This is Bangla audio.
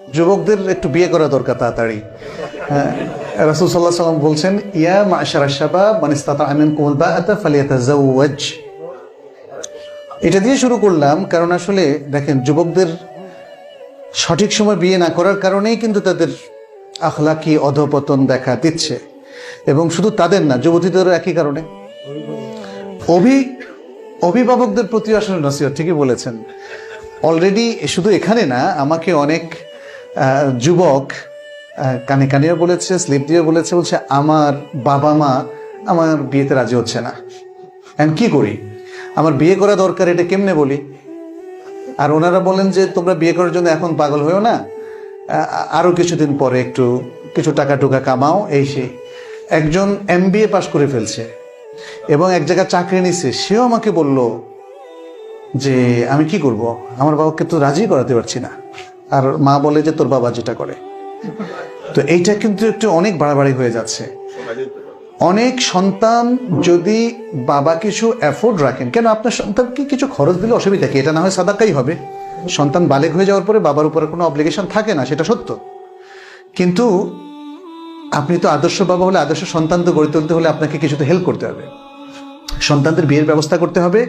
যুবকদের একটু বিয়ে করা দরকার তাড়াতাড়ি। রাসূল সাল্লাল্লাহু আলাইহি ওয়াসাল্লাম বলছেন, ইয়া মা'শারাশ শাবাব মান ইসতাতা'a মিনকুমুল বাআতা ফালিয়াতাযাওয়াজ। এটা দিয়ে শুরু করলাম কারণ আসলে দেখেন, যুবকদের সঠিক সময় বিয়ে না করার কারণেই কিন্তু তাদের আখলাকি অধপতন দেখা দিচ্ছে। এবং শুধু তাদের না, যুবতীদেরও একই কারণে। অভিভাবকদের প্রতি আসলে নসিহত, ঠিকই বলেছেন। অলরেডি শুধু এখানে না, আমাকে অনেক যুবক কানে কানেও বলেছে, স্লিপ দিয়ে বলেছে, বলছে আমার বাবা মা আমার বিয়েতে রাজি হচ্ছে না, এখন কি করি, আমার বিয়ে করা দরকার, এটা কেমনে বলি। আর ওনারা বলেন যে তোমরা বিয়ে করার জন্য এখন পাগল হয়েও না, আরো কিছুদিন পরে একটু কিছু টাকা টুকা কামাও, এই সেই। একজন MBA পাশ করে ফেলছে এবং এক জায়গায় চাকরি নিচ্ছে, সেও আমাকে বলল যে আমি কি করব, আমার বাবাকে তো রাজি করাতে পারছি না। আর মা বলে যে তোর বাবা যেটা করে। তো এইটা কিন্তু একটু অনেক বাড়াবাড়ি হয়ে যাচ্ছে। অনেক সন্তান যদি বাবা কিছু এফোর্ড রাখেন, কেন আপনার সন্তানকে কিছু খরচ দিলে অসুবিধা কি, এটা না হয় সাদাকাই হবে। সন্তান বালেগ হয়ে যাওয়ার পরে বাবার উপরে কোনো অব্লিগেশন থাকে না, সেটা সত্য। কিন্তু আপনি তো আদর্শ বাবা হলে, আদর্শ সন্তান তো গড়ে তুলতে হলে আপনাকে কিছু তো হেল্প করতে হবে। সন্তানদের বিয়ের ব্যবস্থা করতে হবে,